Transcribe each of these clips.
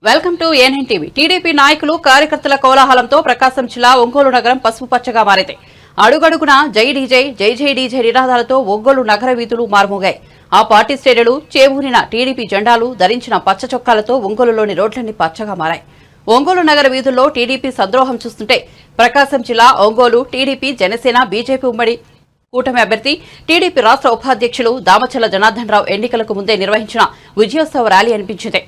Welcome to ANN TV. TDP నాయకులు కార్యకర్తల కోలాహలంతో ప్రకాశం జిల్లా ఒంగోలు నగరం పసుపు పచ్చగా మారింది. అడుగడుగున జై డీజై జై జై డీజై నినాదాలతో ఒంగోలు నగర వీధులు మారుమోగాయి. ఆ పార్టీ శ్రేణులు చేబూనిన టీడీపీ జెండాలు ధరించిన పచ్చ చొక్కాలతో ఒంగోలులోని రోడ్లన్నీ పచ్చగా మారాయి. ఒంగోలు నగర వీధుల్లో టీడీపీ సంద్రోహం చూస్తుంటే ప్రకాశం జిల్లా ఒంగోలు టీడీపీ జనసేన బీజేపీ ఉమ్మడి కూటమి అభ్యర్థి టీడీపీ రాష్ట్ర ఉపాధ్యక్షులు దామచల్ల జనార్దన్ రావు ఎన్నికలకు ముందే నిర్వహించిన విజయోత్సవ ర్యాలీ అనిపించింది.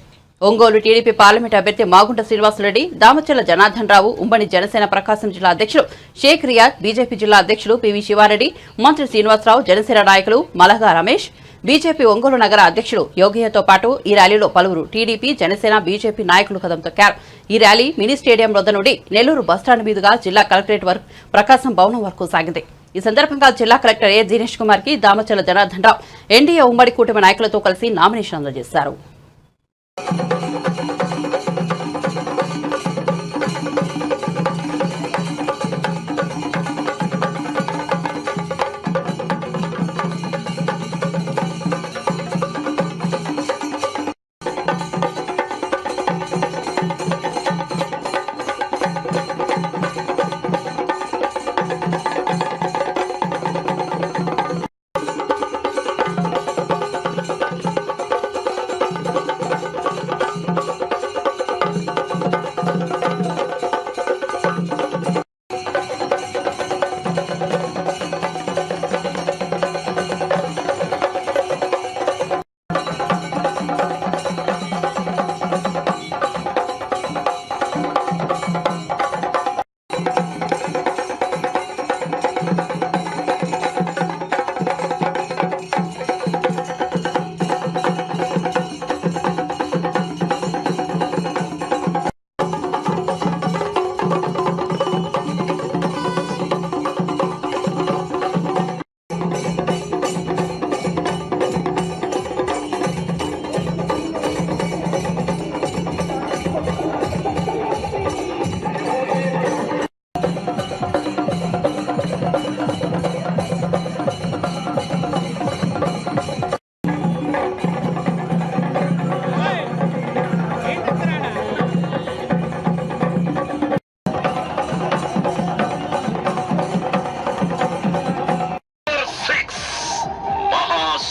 ఒంగోలు టీడీపీ పార్లమెంట్ అభ్యర్థి మాగుంట శ్రీనివాసరెడ్డి, దామచల్ల జనార్దన్ రావు, ఉమ్మడి జనసేన ప్రకాశం జిల్లా అధ్యక్షులు షేక్ రియాజ్, బీజేపీ జిల్లా అధ్యక్షులు పివి శివారెడ్డి, మంత్రి శ్రీనివాసరావు, జనసేన నాయకులు మలగా రమేష్, బీజేపీ ఒంగోలు నగర అధ్యక్షులు యోగయ్యతో పాటు ఈ ర్యాలీలో పలువురు టీడీపీ, జనసేన, బీజేపీ నాయకులు కదం తొక్కారు. ఈ ర్యాలీ మినీ స్టేడియం వద్ద నుండి నెల్లూరు బస్టాండ్ మీదుగా జిల్లా కలెక్టరేట్ వరకు ప్రకాశం భవనం వరకు సాగింది. ఈ సందర్భంగా జిల్లా కలెక్టర్ ఏ దినేష్ కుమార్ కి దామచల్ల జనార్దన్ రావు ఎన్డీఏ ఉమ్మడి కూటమి నాయకులతో కలిసి నామినేషన్ అందజేశారు.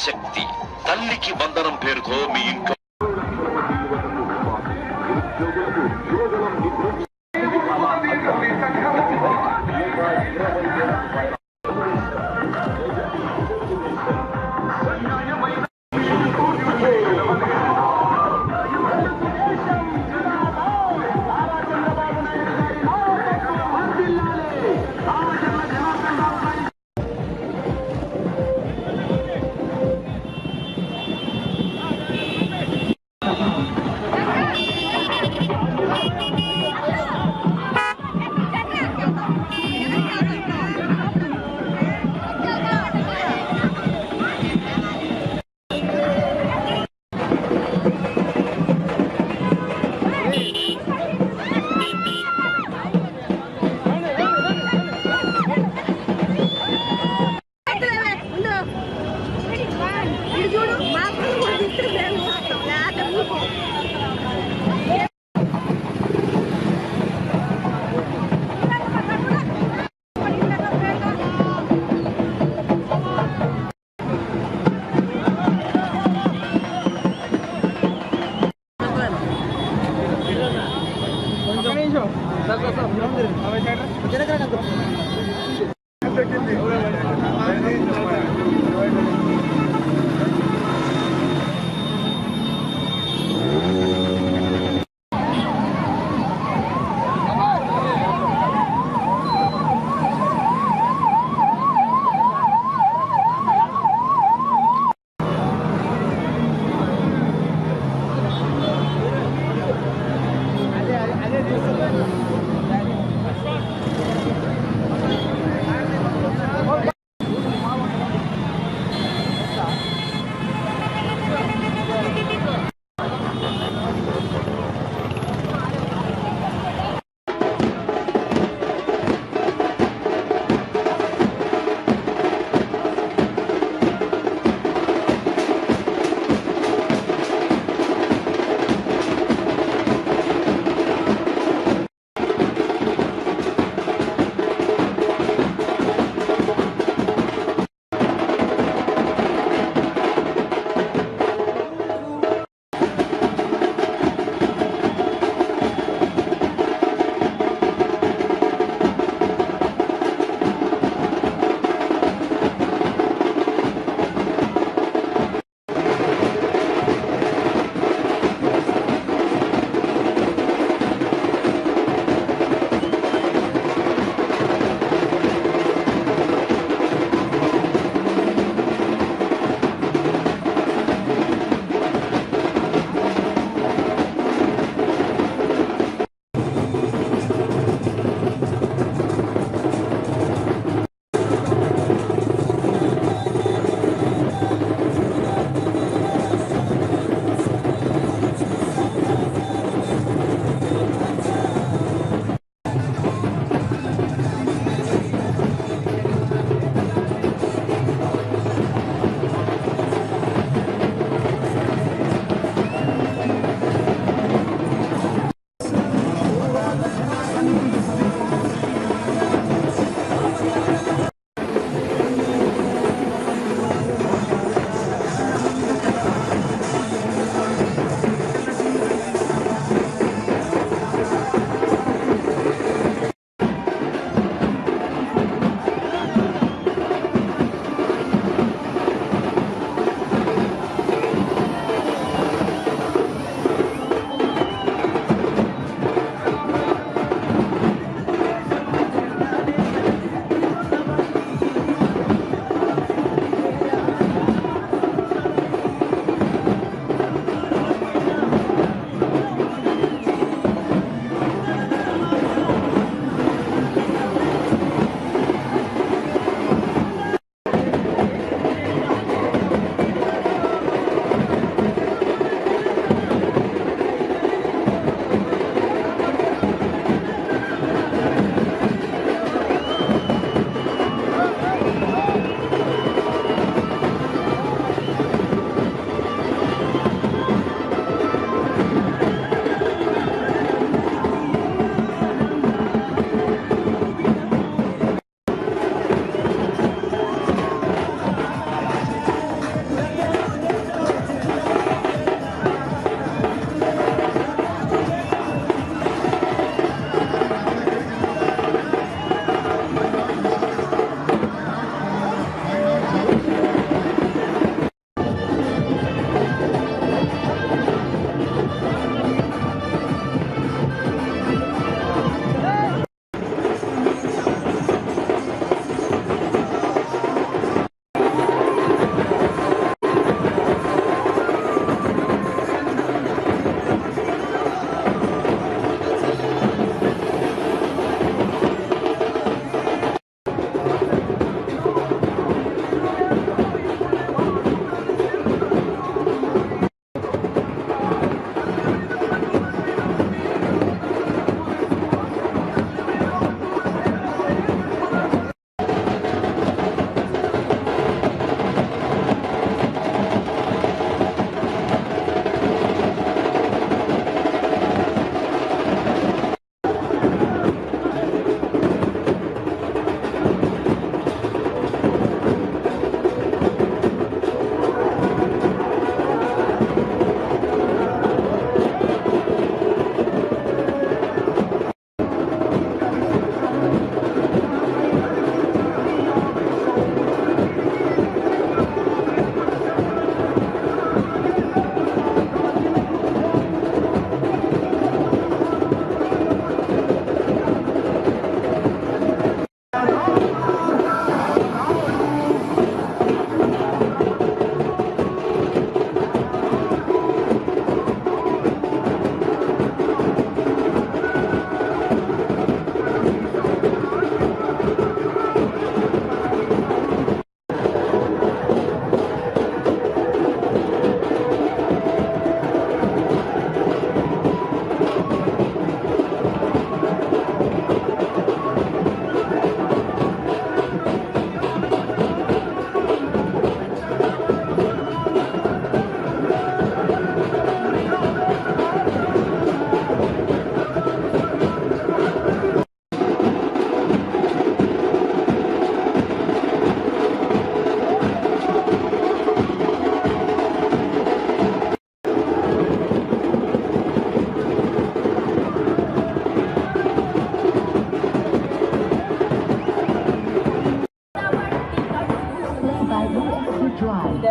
శక్తి తల్లికి వందనం పేరుతో మీ ఇంట్లో led by Louis Drive.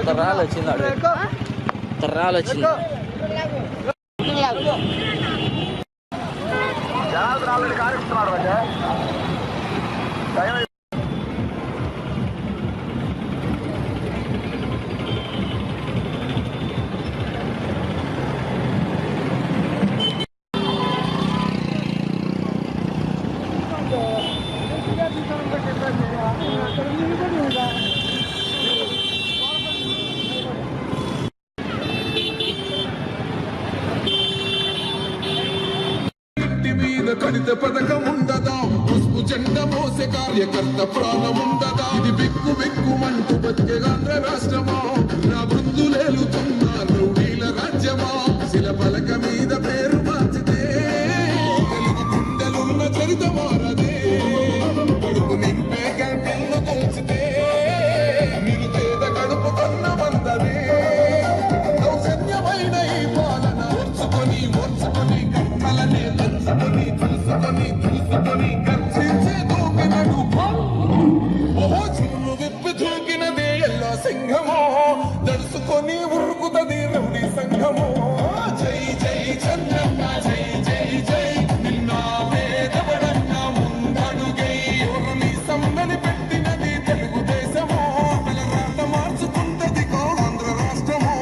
Terral వచ్చింది terral వచ్చింది కడిత పథకం ఉండదా పసుపు జెండ మోసే కార్యకర్త ప్రాణం ఉండదా ఇది బిక్కు బిక్కుమంటూ బతికేగాంధ్ర రాష్ట్రమా నా బృందులేలుతున్న రౌడీల రాజ్యమా శిల పలక మీద పేరు మార్చితే తెలుగు గుండెలున్న చరిత మారదే కడుపు నింపే క్యాంటీన్లు కూల్చితే నిరుపేద కడుపు కన్న మందదే దౌర్జన్యమైన ఈ పాలన ఓర్చుకొని కట్టలనే దంచుకొని చూసుకొని గర్జించే దూకినడు ఓహో చిన్ను విప్పి దూకినదే ఎల్ల సింహమో దడుసుకొని ఉరుకుతది రౌడీ సంఘమో జై జై చంద్రన్న జై జై జై నిన్న పేదవడన్న ముందడుగై ఎవరిని సమ్మని పెట్టినది తెలుగుదేశమో తలరాత మార్చుకుంటది ఆంధ్ర రాష్ట్రమో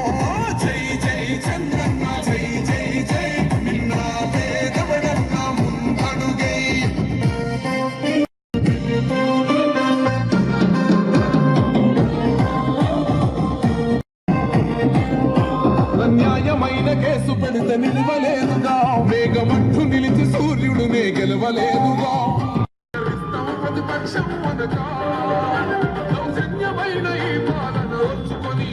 జై జై చంద్రన్న జై జై జై నిన్న పేదవడన్న ముందడుగై అన్యాయమైన కేసు పెడితే నిలవలేదుగా మేఘమంటూ నిలిచి సూర్యుడునే గెలవలేదుగా ప్రతిపక్షం అనగా దౌర్జన్యమైన ఈ పాలన ఓర్చుకొని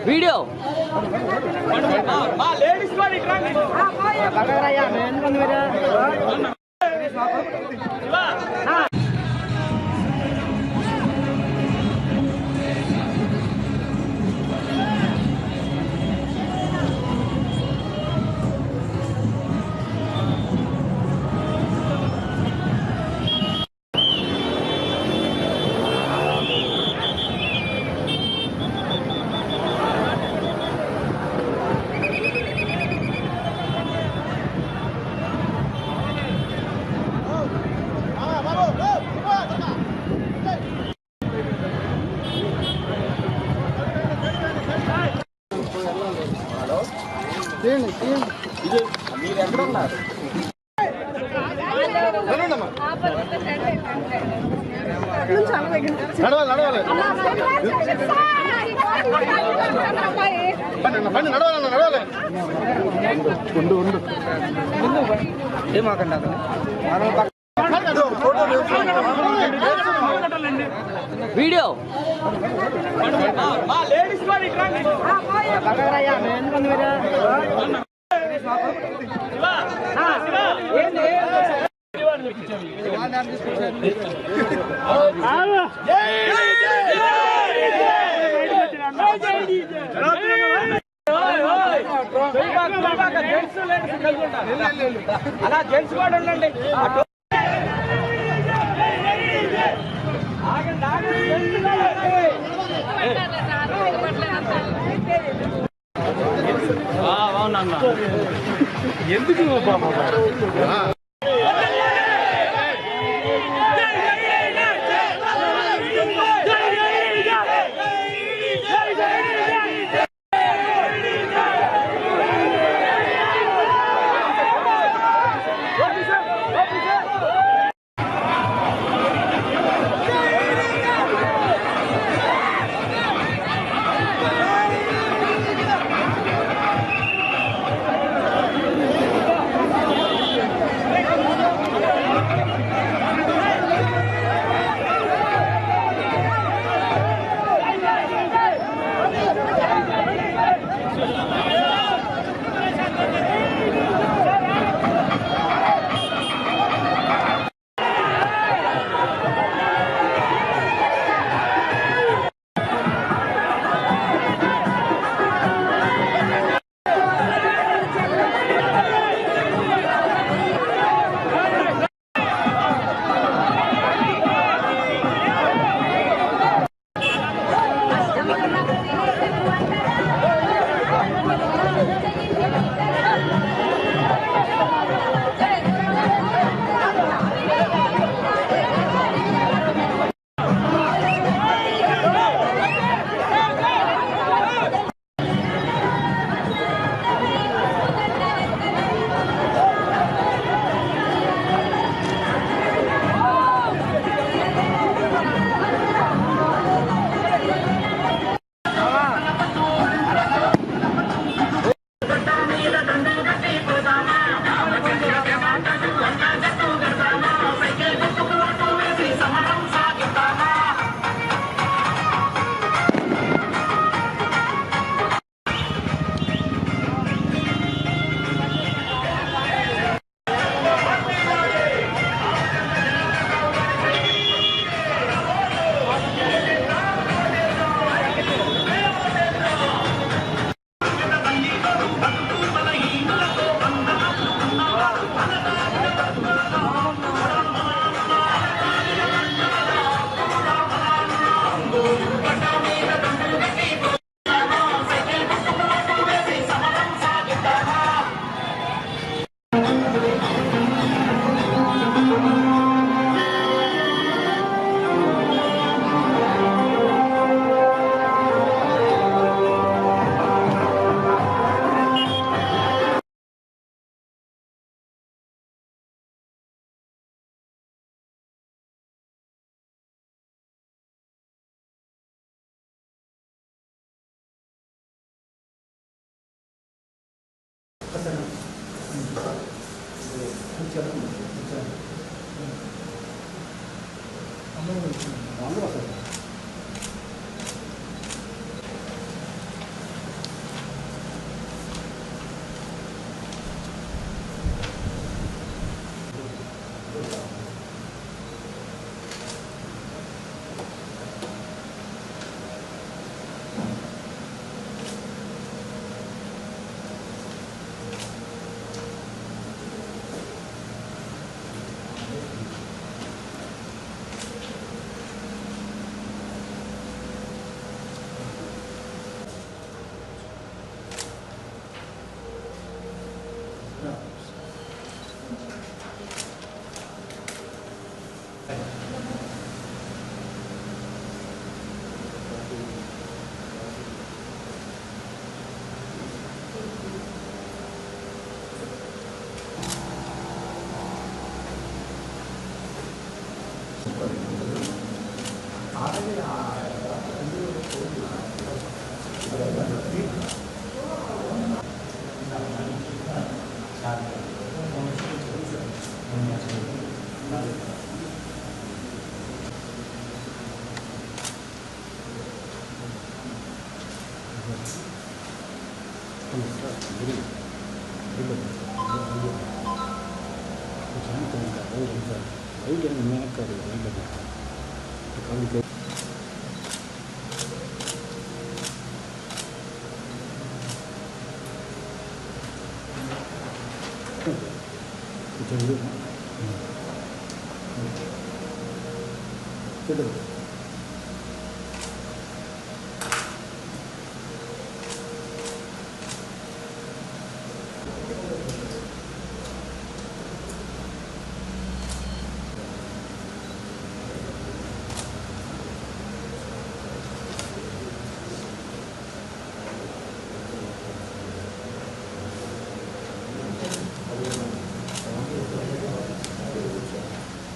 వీడియో వీడియో అలా జెంట్స్ కూడా ఉండండి. ఎందుకు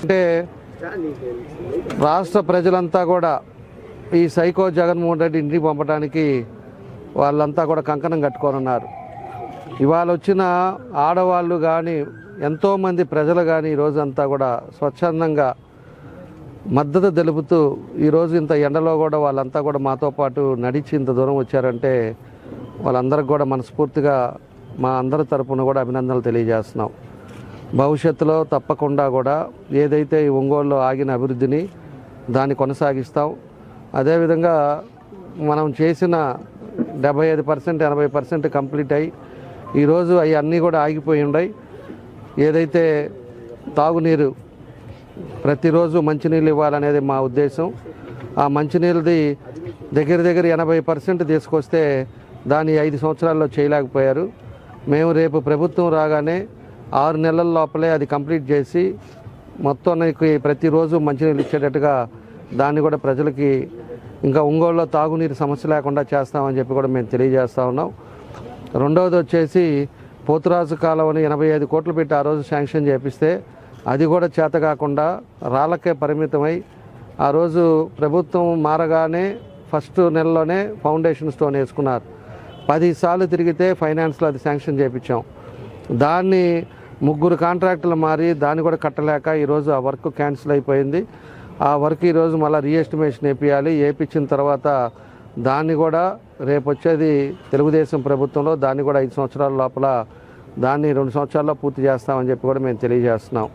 అంటే రాష్ట్ర ప్రజలంతా కూడా ఈ సైకో జగన్మోహన్ రెడ్డి ఇంటికి పంపడానికి వాళ్ళంతా కూడా కంకణం కట్టుకోనున్నారు. ఇవాళ వచ్చిన ఆడవాళ్ళు కానీ ఎంతోమంది ప్రజలు కానీ ఈరోజంతా కూడా స్వచ్ఛందంగా మద్దతు తెలుపుతూ ఈరోజు ఇంత ఎండలో కూడా వాళ్ళంతా కూడా మాతో పాటు నడిచి ఇంత దూరం వచ్చారంటే వాళ్ళందరికీ కూడా మనస్ఫూర్తిగా మా అందరి తరపున కూడా అభినందనలు తెలియజేస్తున్నాం. భవిష్యత్తులో తప్పకుండా కూడా ఏదైతే ఈ ఒంగోలులో ఆగిన అభివృద్ధిని దాన్ని కొనసాగిస్తాం. అదేవిధంగా మనం చేసిన 75% 80% కంప్లీట్ అయ్యి ఈరోజు అవి అన్నీ కూడా ఆగిపోయి ఉన్నాయి. ఏదైతే తాగునీరు ప్రతిరోజు మంచినీళ్ళు ఇవ్వాలనేది మా ఉద్దేశం. ఆ మంచినీళ్ళది దగ్గర 80% తీసుకొస్తే దాన్ని 5 సంవత్సరాల్లో చేయలేకపోయారు. మేము రేపు ప్రభుత్వం రాగానే 6 నెలల లోపలే అది కంప్లీట్ చేసి మొత్తానికి ప్రతిరోజు మంచినీళ్ళు ఇచ్చేటట్టుగా దాన్ని కూడా ప్రజలకి ఇంకా ఒంగోలులో తాగునీరు సమస్య లేకుండా చేస్తామని చెప్పి కూడా మేము తెలియజేస్తూ ఉన్నాం. రెండవది వచ్చేసి పోతురాజు కాలువని 85 కోట్లు పెట్టి ఆ రోజు శాంక్షన్ చేపిస్తే అది కూడా చేత కాకుండా రాళ్ళకే పరిమితమై ఆ రోజు ప్రభుత్వం మారగానే ఫస్ట్ నెలలోనే ఫౌండేషన్ స్టోన్ వేసుకున్నారు. 10 సార్లు తిరిగితే ఫైనాన్స్లో అది శాంక్షన్ చేయించాం. దాన్ని 3 కాంట్రాక్టులు మారి దాన్ని కూడా కట్టలేక ఈరోజు ఆ వర్క్ క్యాన్సిల్ అయిపోయింది. ఆ వర్క్ ఈరోజు మళ్ళీ రీఎస్టిమేషన్ వేయించాలి. వేయించిన తర్వాత దాన్ని కూడా రేపు వచ్చేది తెలుగుదేశం ప్రభుత్వంలో దాన్ని కూడా 5 సంవత్సరాల లోపల దాన్ని 2 సంవత్సరాల్లో పూర్తి చేస్తామని చెప్పి కూడా మేము తెలియజేస్తున్నాం.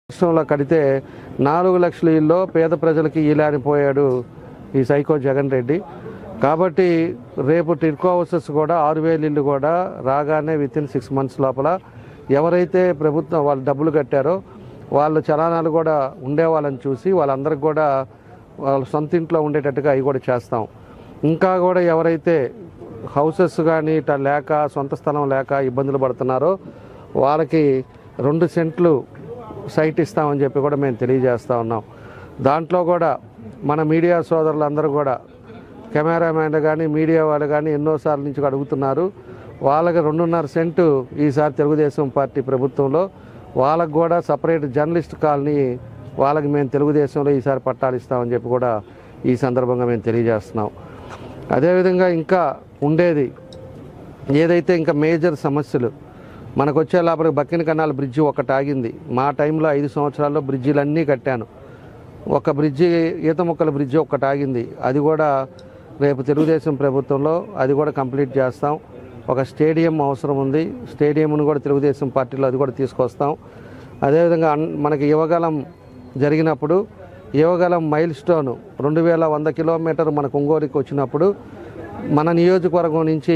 రాష్ట్రంలో కడితే 4 లక్షల ఇల్లో పేద ప్రజలకి ఈలానిపోయాడు ఈ సైకో జగన్ రెడ్డి. కాబట్టి రేపు టిడ్కో హౌసెస్ కూడా 6,000 ఇళ్ళు కూడా రాగానే వితిన్ 6 months లోపల ఎవరైతే ప్రభుత్వం వాళ్ళు డబ్బులు కట్టారో వాళ్ళ చలానాలు కూడా ఉండేవాళ్ళని చూసి వాళ్ళందరికీ కూడా వాళ్ళ సొంత ఇంట్లో ఉండేటట్టుగా అవి కూడా చేస్తాం. ఇంకా కూడా ఎవరైతే హౌసెస్ కానీ ఇట్లా లేక సొంత స్థలం లేక ఇబ్బందులు పడుతున్నారో వాళ్ళకి 2 సెంట్లు సైట్ ఇస్తామని చెప్పి కూడా మేము తెలియజేస్తూ ఉన్నాం. దాంట్లో కూడా మన మీడియా సోదరులందరూ కూడా కెమెరామ్యాన్లు కానీ మీడియా వాళ్ళు కానీ ఎన్నోసార్లు నుంచి అడుగుతున్నారు. వాళ్ళకి 2.5 సెంటు ఈసారి తెలుగుదేశం పార్టీ ప్రభుత్వంలో వాళ్ళకు కూడా సపరేట్ జర్నలిస్ట్ కాలనీ వాళ్ళకి మేము తెలుగుదేశంలో ఈసారి పట్టాలు ఇస్తామని చెప్పి కూడా ఈ సందర్భంగా మేము తెలియజేస్తున్నాం. అదేవిధంగా ఇంకా ఉండేది ఏదైతే ఇంకా మేజర్ సమస్యలు మనకు వచ్చే లోపలికి బక్కిన కన్నాల బ్రిడ్జి ఒకటి ఆగింది. మా టైంలో 5 సంవత్సరాల్లో బ్రిడ్జిలన్నీ కట్టాను. ఒక బ్రిడ్జి ఈత మొక్కల బ్రిడ్జి ఒకటి ఆగింది. అది కూడా రేపు తెలుగుదేశం ప్రభుత్వంలో అది కూడా కంప్లీట్ చేస్తాం. ఒక స్టేడియం అవసరం ఉంది. స్టేడియంను కూడా తెలుగుదేశం పార్టీలో అది కూడా తీసుకొస్తాం. అదేవిధంగా మనకి యువగలం జరిగినప్పుడు యువగలం మైల్ స్టోన్ 2100 కిలోమీటర్ మనకు ఒంగోలుకి వచ్చినప్పుడు మన నియోజకవర్గం నుంచి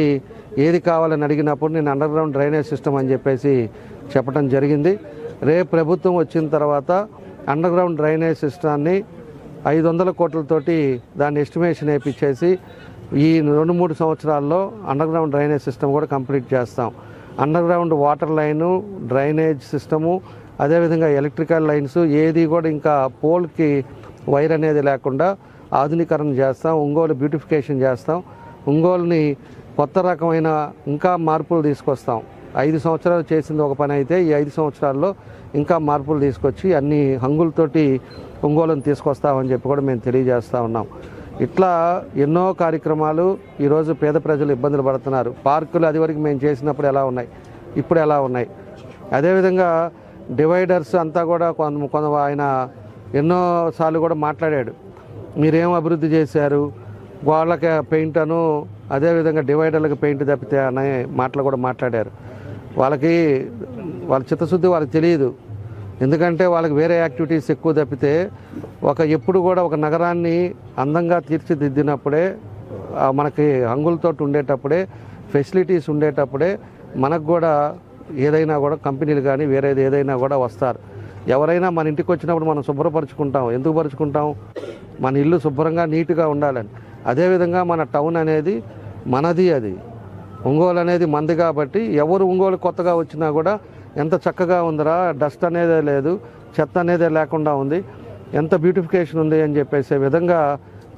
ఏది కావాలని అడిగినప్పుడు నేను అండర్ గ్రౌండ్ డ్రైనేజ్ సిస్టమ్ అని చెప్పేసి చెప్పడం జరిగింది. రేపు ప్రభుత్వం వచ్చిన తర్వాత అండర్ గ్రౌండ్ డ్రైనేజ్ సిస్టాన్ని 500 కోట్లతోటి దాన్ని ఎస్టిమేషన్ వేయించేసి ఈ 2-3 సంవత్సరాల్లో అండర్ గ్రౌండ్ డ్రైనేజ్ సిస్టమ్ కూడా కంప్లీట్ చేస్తాం. Under ground water line, drainage system, అదేవిధంగా ఎలక్ట్రికల్ లైన్స్ ఏది కూడా ఇంకా పోల్కి వైర్ అనేది లేకుండా ఆధునీకరణ చేస్తాం. ఒంగోలు బ్యూటిఫికేషన్ చేస్తాం. ఒంగోలుని కొత్త రకమైన ఇంకా మార్పులు తీసుకొస్తాం. 5 సంవత్సరాలు చేసింది ఒక పని అయితే ఈ 5 సంవత్సరాల్లో ఇంకా మార్పులు తీసుకొచ్చి అన్ని హంగులతోటి ఒంగోలుని తీసుకొస్తామని చెప్పి కూడా మేము తెలియజేస్తూ ఉన్నాం. ఇట్లా ఎన్నో కార్యక్రమాలు ఈరోజు పేద ప్రజలు ఇబ్బందులు పడుతున్నారు. పార్కులు అదివరకు మేము చేసినప్పుడు ఎలా ఉన్నాయి, ఇప్పుడు ఎలా ఉన్నాయి. అదేవిధంగా డివైడర్స్ అంతా కూడా కొంత ఆయన ఎన్నోసార్లు కూడా మాట్లాడాడు. మీరేం అభివృద్ధి చేశారు, వాళ్ళకి పెయింట్ అను అదేవిధంగా డివైడర్లకు పెయింట్ తప్పితే అనే మాటలు కూడా మాట్లాడారు. వాళ్ళ చిత్తశుద్ధి వాళ్ళకి తెలియదు. ఎందుకంటే వాళ్ళకి వేరే యాక్టివిటీస్ ఎక్కువ తప్పితే ఎప్పుడు కూడా ఒక నగరాన్ని అందంగా తీర్చిదిద్దినప్పుడే మనకి హంగులతో ఉండేటప్పుడే ఫెసిలిటీస్ ఉండేటప్పుడే మనకు కూడా ఏదైనా కూడా కంపెనీలు కానీ వేరేది ఏదైనా కూడా వస్తారు. ఎవరైనా మన ఇంటికి వచ్చినప్పుడు మనం శుభ్రపరుచుకుంటాం. ఎందుకు పరుచుకుంటాం? మన ఇల్లు శుభ్రంగా నీట్గా ఉండాలని. అదేవిధంగా మన టౌన్ అనేది మనది, అది ఒంగోలు అనేది మంది కాబట్టి ఎవరు ఒంగోలు కొత్తగా వచ్చినా కూడా ఎంత చక్కగా ఉందిరా, డస్ట్ అనేదే లేదు, చెత్త అనేదే లేకుండా ఉంది, ఎంత బ్యూటిఫికేషన్ ఉంది అని చెప్పేసే విధంగా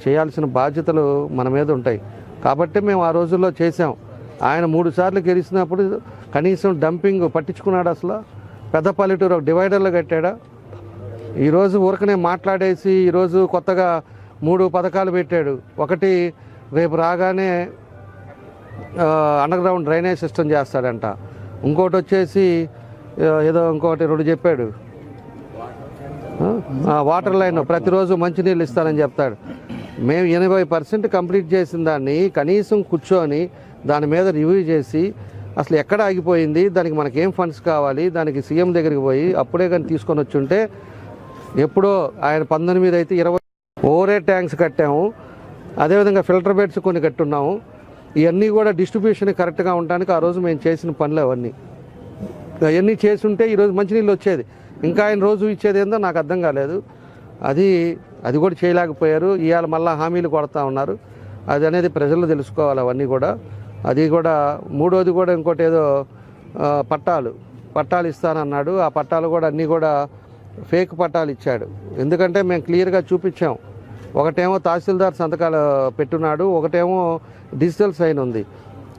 చేయాల్సిన బాధ్యతలు మన మీద ఉంటాయి. కాబట్టి మేము ఆ రోజుల్లో చేసాం. ఆయన 3 సార్లు గెలిచినప్పుడు కనీసం డంపింగ్ పట్టించుకున్నాడు? అసలు పెద్ద పల్లెటూరు ఒక డివైడర్లు కట్టాడా? ఈరోజు ఊరకనే మాట్లాడేసి ఈరోజు కొత్తగా 3 పథకాలు పెట్టాడు. ఒకటి రేపు రాగానే అండర్ గ్రౌండ్ డ్రైనేజ్ సిస్టమ్ చేస్తాడంట. ఇంకోటి వచ్చేసి ఏదో ఇంకోటి 2 చెప్పాడు. వాటర్ లైన్ ప్రతిరోజు మంచినీళ్ళు ఇస్తానని చెప్తాడు. మేము 80% కంప్లీట్ చేసిన దాన్ని కనీసం కూర్చొని దాని మీద రివ్యూ చేసి అసలు ఎక్కడ ఆగిపోయింది, దానికి మనకేం ఫండ్స్ కావాలి, దానికి సీఎం దగ్గరికి పోయి అప్పుడే కానీ తీసుకొని వచ్చి ఉంటే ఎప్పుడో ఆయన 19 అయితే 20 ఓవరే ట్యాంక్స్ కట్టాము. అదేవిధంగా ఫిల్టర్ బెడ్స్ కొన్ని కట్టున్నాము. ఇవన్నీ కూడా డిస్ట్రిబ్యూషన్ కరెక్ట్గా ఉండడానికి ఆ రోజు మేము చేసిన పనులు అవన్నీ చేసి ఉంటే ఈరోజు మంచినీళ్ళు వచ్చేది. ఇంకా ఆయన రోజు ఇచ్చేది ఏందో నాకు అర్థం కాలేదు. అది కూడా చేయలేకపోయారు. ఇవాళ మళ్ళీ హామీలు కొడతా ఉన్నారు. అది అనేది ప్రజలు తెలుసుకోవాలి అవన్నీ కూడా. అది కూడా మూడోది కూడా ఇంకోటి ఏదో పట్టాలు ఇస్తానన్నాడు. ఆ పట్టాలు కూడా అన్నీ కూడా ఫేక్ పట్టాలు ఇచ్చాడు. ఎందుకంటే మేము క్లియర్గా చూపించాం. ఒకటేమో తహసీల్దార్ సంతకాలు పెట్టున్నాడు, ఒకటేమో డిజిటల్ సైన్ ఉంది.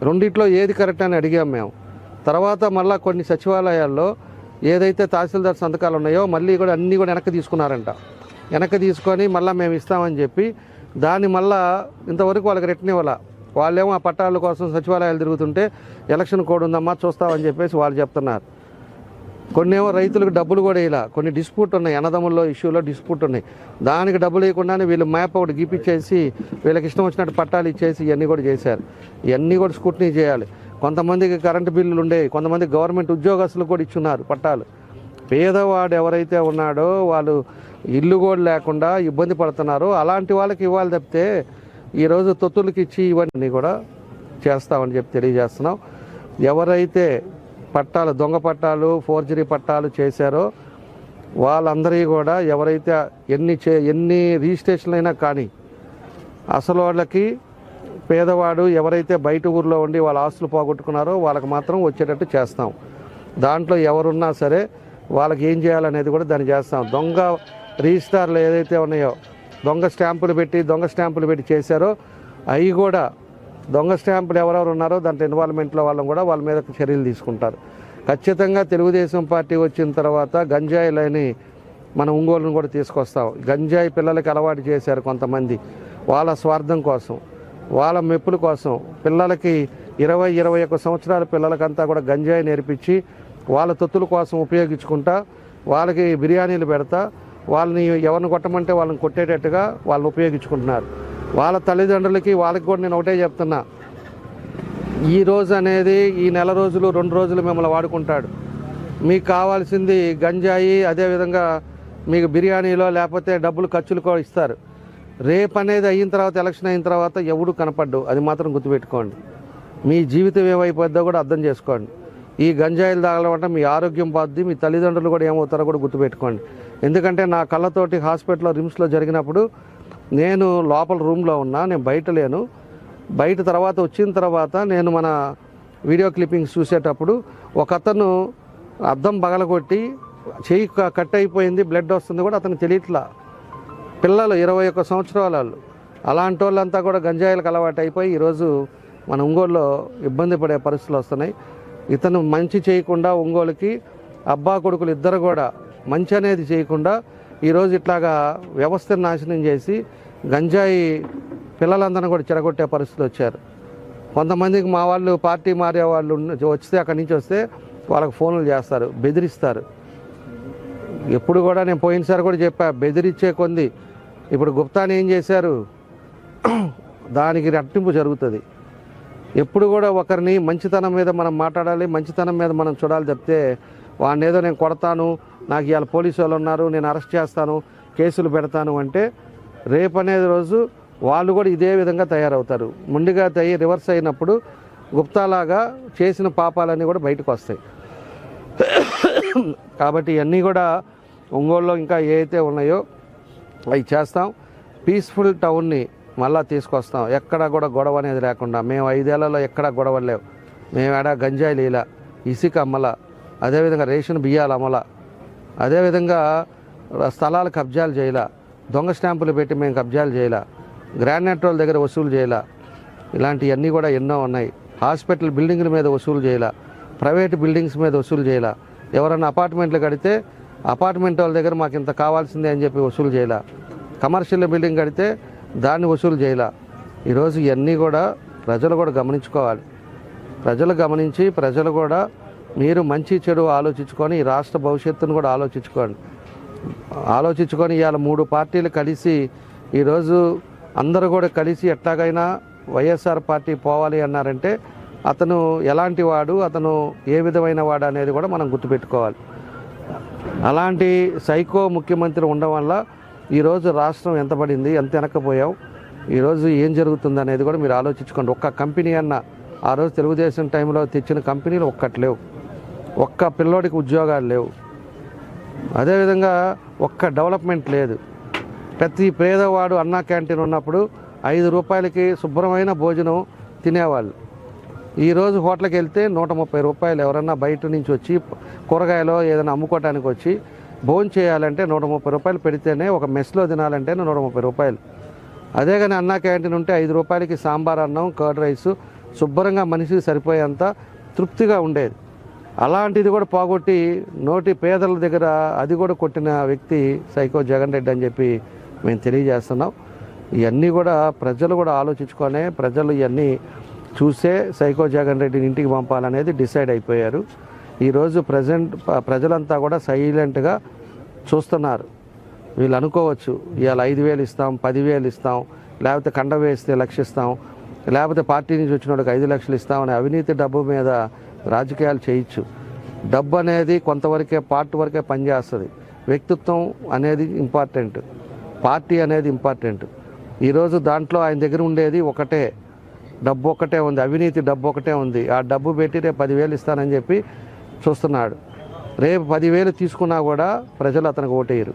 రెండిట్లో ఏది కరెక్ట్ అని అడిగాం మేము. తర్వాత మళ్ళీ కొన్ని సచివాలయాల్లో ఏదైతే తహసీల్దార్ సంతకాలు ఉన్నాయో మళ్ళీ కూడా అన్నీ కూడా వెనక్కి తీసుకున్నారంట. వెనక్కి తీసుకొని మళ్ళీ మేము ఇస్తామని చెప్పి దాన్ని మళ్ళీ ఇంతవరకు వాళ్ళకి రిటర్న్ ఇవ్వాల. వాళ్ళేమో ఆ పట్టాల కోసం సచివాలయాలు తిరుగుతుంటే ఎలక్షన్ కోడ్ ఉందమ్మా చూస్తామని చెప్పేసి వాళ్ళు చెప్తున్నారు. కొన్నేమో రైతులకు డబ్బులు కూడా ఇలా కొన్ని డిస్ప్యూట్ ఉన్నాయి, అన్నదమ్ముల్లో ఇష్యూలో డిస్ప్యూట్ ఉన్నాయి. దానికి డబ్బులు ఇవ్వకుండానే వీళ్ళు మ్యాప్ ఒకటి గీపిచ్చేసి వీళ్ళకి ఇష్టం వచ్చినట్టు పట్టాలు ఇచ్చేసి ఇవన్నీ కూడా చేశారు. ఇవన్నీ కూడా స్క్రూటినీ చేయాలి. కొంతమందికి కరెంటు బిల్లులు ఉండేవి, కొంతమంది గవర్నమెంట్ ఉద్యోగస్తులకు కూడా ఇచ్చున్నారు పట్టాలు. పేదవాడు ఎవరైతే ఉన్నాడో వాళ్ళు ఇల్లు కూడా లేకుండా ఇబ్బంది పడుతున్నారో అలాంటి వాళ్ళకి ఇవ్వాలి తప్పితే ఈరోజు తొత్తులకి ఇచ్చి ఇవన్నీ కూడా చేస్తామని చెప్పి తెలియజేస్తున్నాం. ఎవరైతే పట్టాలు దొంగ పట్టాలు ఫోర్జరీ పట్టాలు చేశారో వాళ్ళందరికీ కూడా ఎవరైతే ఎన్ని రిజిస్ట్రేషన్లు అయినా కానీ అసలు వాళ్ళకి పేదవాడు ఎవరైతే బయట ఊర్లో ఉండి వాళ్ళ ఆస్తులు పోగొట్టుకున్నారో వాళ్ళకి మాత్రం వచ్చేటట్టు చేస్తాం. దాంట్లో ఎవరున్నా సరే వాళ్ళకి ఏం చేయాలనేది కూడా దాన్ని చేస్తాం. దొంగ రిజిస్టార్లు ఏదైతే ఉన్నాయో దొంగ స్టాంపులు పెట్టి చేశారో అవి కూడా దొంగ స్టాంపులు ఎవరెవరు ఉన్నారో దాంట్లో ఇన్వాల్వ్మెంట్లో వాళ్ళని కూడా వాళ్ళ మీద చర్యలు తీసుకుంటారు. ఖచ్చితంగా తెలుగుదేశం పార్టీ వచ్చిన తర్వాత గంజాయిలని మన ఒంగోలును కూడా తీసుకొస్తాం. గంజాయి పిల్లలకి అలవాటు చేశారు కొంతమంది వాళ్ళ స్వార్థం కోసం. వాళ్ళ మెప్పుల కోసం పిల్లలకి 20-21 సంవత్సరాల పిల్లలకంతా కూడా గంజాయి నేర్పించి వాళ్ళ తొత్తుల కోసం ఉపయోగించుకుంటా వాళ్ళకి బిర్యానీలు పెడతా వాళ్ళని ఎవరిని కొట్టమంటే వాళ్ళని కొట్టేటట్టుగా వాళ్ళని ఉపయోగించుకుంటున్నారు. వాళ్ళ తల్లిదండ్రులకి వాళ్ళకి కూడా నేను ఒకటే చెప్తున్నా, ఈ రోజు అనేది ఈ నెల రోజులు 2 రోజులు మిమ్మల్ని వాడుకుంటాడు. మీకు కావాల్సింది గంజాయి, అదేవిధంగా మీకు బిర్యానీలో లేకపోతే డబ్బులు ఖర్చులు కూడా ఇస్తారు. రేపు అనేది అయిన తర్వాత, ఎలక్షన్ అయిన తర్వాత ఎవడు కనపడ్డు, అది మాత్రం గుర్తుపెట్టుకోండి. మీ జీవితం ఏమైపోద్దో కూడా అర్థం చేసుకోండి. ఈ గంజాయిలు తాగడం అంటే మీ ఆరోగ్యం పోద్ది, మీ తల్లిదండ్రులు కూడా ఏమవుతారో కూడా గుర్తుపెట్టుకోండి. ఎందుకంటే నా కళ్ళతోటి హాస్పిటల్లో రిమ్స్లో జరిగినప్పుడు నేను లోపల రూమ్లో ఉన్నా, నేను బయట లేను. బయట తర్వాత వచ్చిన తర్వాత నేను మన వీడియో క్లిప్పింగ్స్ చూసేటప్పుడు ఒక అతను అద్దం పగలగొట్టి చెయ్యి కట్ అయిపోయింది, బ్లడ్ వస్తుంది కూడా అతనికి తెలియట్లా. పిల్లలు 21 సంవత్సరాల వాళ్ళు, అలాంటి వాళ్ళంతా కూడా గంజాయిలకు అలవాటు అయిపోయి ఈరోజు మన ఒంగోలులో ఇబ్బంది పడే పరిస్థితులు వస్తున్నాయి. ఇతను మంచి చేయకుండా ఒంగోలుకి అబ్బా కొడుకులు ఇద్దరు కూడా మంచి అనేది చేయకుండా ఈరోజు ఇట్లాగా వ్యవస్థను నాశనం చేసి గంజాయి పిల్లలందరినీ కూడా చెడగొట్టే పరిస్థితులు వచ్చారు. కొంతమందికి మా వాళ్ళు పార్టీ మారే వాళ్ళు వస్తే అక్కడి నుంచి వస్తే వాళ్ళకి ఫోన్లు చేస్తారు, బెదిరిస్తారు. ఎప్పుడు కూడా నేను పోయినసారి కూడా చెప్పా, బెదిరించే కొంది. ఇప్పుడు గుప్తాని ఏం చేశారు, దానికి రెట్టింపు జరుగుతుంది. ఎప్పుడు కూడా ఒకరిని మంచితనం మీద మనం మాట్లాడాలి, మంచితనం మీద మనం చూడాలి తప్పితే వాడిని ఏదో నేను కొడతాను, నాకు ఇవాళ పోలీసు వాళ్ళు ఉన్నారు, నేను అరెస్ట్ చేస్తాను, కేసులు పెడతాను అంటే రేపు అనేది రోజు వాళ్ళు కూడా ఇదే విధంగా తయారవుతారు. ముందుగా రివర్స్ అయినప్పుడు గుప్తాలాగా చేసిన పాపాలన్నీ కూడా బయటకు వస్తాయి. కాబట్టి ఇవన్నీ కూడా ఒంగోలులో ఇంకా ఏవైతే ఉన్నాయో అవి చేస్తాం. పీస్ఫుల్ టౌన్ని మళ్ళీ తీసుకొస్తాం. ఎక్కడ కూడా గొడవ అనేది లేకుండా. మేము 5 ఏళ్లలో ఎక్కడ గొడవలు లేవు. మేము ఏడా గంజాయి లీల, ఇసుక అమ్మల, అదేవిధంగా రేషన్ బియ్యాలు అమల, అదేవిధంగా స్థలాలు కబ్జాలు చేయాల, దొంగ స్టాంపులు పెట్టి మేము కబ్జాలు చేయాల, గ్రానైట్ వాళ్ళ దగ్గర వసూలు చేయాల, ఇలాంటివన్నీ కూడా ఎన్నో ఉన్నాయి. హాస్పిటల్ బిల్డింగ్ల మీద వసూలు చేయాల, ప్రైవేట్ బిల్డింగ్స్ మీద వసూలు చేయాల, ఎవరన్నా అపార్ట్మెంట్లు కడితే అపార్ట్మెంట్ వాళ్ళ దగ్గర మాకు ఇంత కావాల్సిందే అని చెప్పి వసూలు చేయాల, కమర్షియల్ బిల్డింగ్ కడితే దాన్ని వసూలు చేయాల. ఈరోజు ఇవన్నీ కూడా ప్రజలు కూడా గమనించుకోవాలి. ప్రజలు గమనించి ప్రజలు కూడా మీరు మంచి చెడు ఆలోచించుకొని ఈ రాష్ట్ర భవిష్యత్తును కూడా ఆలోచించుకొని ఇవాళ 3 పార్టీలు కలిసి ఈరోజు అందరూ కూడా కలిసి ఎట్లాగైనా వైఎస్ఆర్ పార్టీ పోవాలి అన్నారంటే అతను ఎలాంటి వాడు, అతను ఏ విధమైన వాడు అనేది కూడా మనం గుర్తుపెట్టుకోవాలి. అలాంటి సైకో ముఖ్యమంత్రి ఉండడం వల్ల ఈరోజు రాష్ట్రం ఎంత పడింది, ఎంత వెనక్కిపోయావు, ఈరోజు ఏం జరుగుతుంది అనేది కూడా మీరు ఆలోచించుకోండి. ఒక్క కంపెనీ అన్న ఆ రోజు తెలుగుదేశం టైంలో తెచ్చిన కంపెనీలు ఒక్కటి లేవు, ఒక్క పిల్లోడికి ఉద్యోగాలు లేవు, అదేవిధంగా ఒక్క డెవలప్మెంట్ లేదు. ప్రతి పేదవాడు అన్నా క్యాంటీన్ ఉన్నప్పుడు 5 రూపాయలకి శుభ్రమైన భోజనం తినేవాళ్ళు. ఈరోజు హోటల్కి వెళ్తే 130 రూపాయలు. ఎవరన్నా బయట నుంచి వచ్చి కూరగాయలు ఏదైనా అమ్ముకోవడానికి వచ్చి భోజనం చేయాలంటే 130 రూపాయలు పెడితేనే, ఒక మెస్లో తినాలంటే 130 రూపాయలు. అదే కానీ అన్నా క్యాంటీన్ ఉంటే 5 రూపాయలకి సాంబార్ అన్నం, కర్డ్ రైసు శుభ్రంగా మనిషికి సరిపోయేంత తృప్తిగా ఉండేది. అలాంటిది కూడా పోగొట్టి నోటి పేదల దగ్గర అది కూడా కొట్టిన వ్యక్తి సైకో జగన్ రెడ్డి అని చెప్పి మేము తెలియజేస్తున్నాం. ఇవన్నీ కూడా ప్రజలు కూడా ఆలోచించుకొని ప్రజలు ఇవన్నీ చూసే సైకో జగన్ రెడ్డిని ఇంటికి పంపాలనేది డిసైడ్ అయిపోయారు. ఈరోజు ప్రజలంతా కూడా సైలెంట్గా చూస్తున్నారు. వీళ్ళు అనుకోవచ్చు ఇవాళ 5,000 ఇస్తాం, 10,000 ఇస్తాం, లేకపోతే కండ వేస్తే 1,00,000 ఇస్తాం, లేకపోతే పార్టీ నుంచి వచ్చిన వాడికి 5 లక్షలు ఇస్తామని అవినీతి డబ్బు మీద రాజకీయాలు చేయొచ్చు. డబ్బు అనేది కొంతవరకే, పార్ట్ వరకే పనిచేస్తుంది. వ్యక్తిత్వం అనేది ఇంపార్టెంట్, పార్టీ అనేది ఇంపార్టెంట్. ఈరోజు దాంట్లో ఆయన దగ్గర ఉండేది ఒకటే, డబ్బు ఒకటే ఉంది, అవినీతి డబ్బు ఒకటే ఉంది. ఆ డబ్బు పెట్టి రేపు 10,000 ఇస్తానని చెప్పి చూస్తున్నాడు. రేపు 10,000 తీసుకున్నా కూడా ప్రజలు అతనికి ఓటేయరు.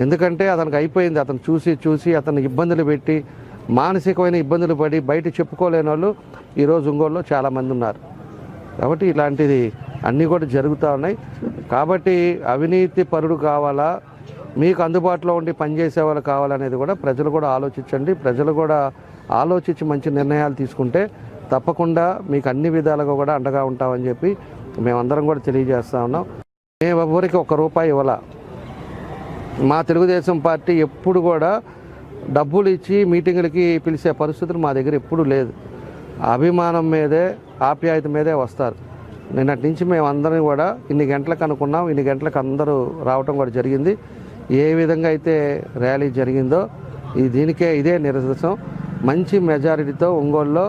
ఎందుకంటే అతనికి అయిపోయింది. అతను చూసి అతను ఇబ్బందులు పెట్టి మానసికమైన ఇబ్బందులు పడి బయట చెప్పుకోలేని వాళ్ళు ఈరోజు ఒంగోలులో చాలామంది ఉన్నారు. కాబట్టి ఇలాంటిది అన్నీ కూడా జరుగుతూ ఉన్నాయి. కాబట్టి అవినీతి పరుడు కావాలా, మీకు అందుబాటులో ఉండి పనిచేసే వాళ్ళు కావాలనేది కూడా ప్రజలు కూడా ఆలోచించండి. ప్రజలు కూడా ఆలోచించి మంచి నిర్ణయాలు తీసుకుంటే తప్పకుండా మీకు అన్ని విధాలుగా కూడా అండగా ఉంటామని చెప్పి మేమందరం కూడా తెలియజేస్తూ ఉన్నాం. మేము ఎవరికి ₹1 ఇవ్వాల. మా తెలుగుదేశం పార్టీ ఎప్పుడు కూడా డబ్బులు ఇచ్చి మీటింగులకి పిలిచే పరిస్థితులు మా దగ్గర ఎప్పుడూ లేదు. అభిమానం మీదే, ఆప్యాయత మీదే వస్తారు. నిన్నటి నుంచి మేము అందరం కూడా ఇన్ని గంటలకు అనుకున్నాం, ఇన్ని గంటలకు అందరూ రావటం కూడా జరిగింది. ఏ విధంగా అయితే ర్యాలీ జరిగిందో ఇదే నిరసన. మంచి మెజారిటీతో ఒంగోలులో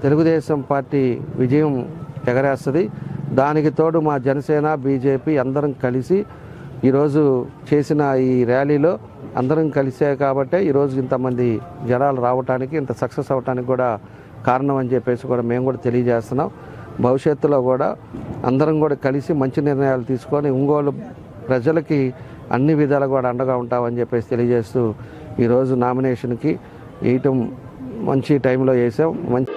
తెలుగుదేశం పార్టీ విజయం ఎగరేస్తుంది. దానికి తోడు మా జనసేన, బీజేపీ అందరం కలిసి ఈరోజు చేసిన ఈ ర్యాలీలో అందరం కలిసే కాబట్టే ఈరోజు ఇంతమంది జనాలు రావడానికి, ఇంత సక్సెస్ అవ్వడానికి కూడా కారణం అని చెప్పేసి కూడా మేము కూడా తెలియజేస్తున్నాం. భవిష్యత్తులో కూడా అందరం కూడా కలిసి మంచి నిర్ణయాలు తీసుకొని ఒంగోలు ప్రజలకి అన్ని విధాలు కూడా అండగా ఉంటామని చెప్పేసి తెలియజేస్తూ ఈరోజు నామినేషన్కి వేయటం మంచి టైంలో వేసాం. మంచి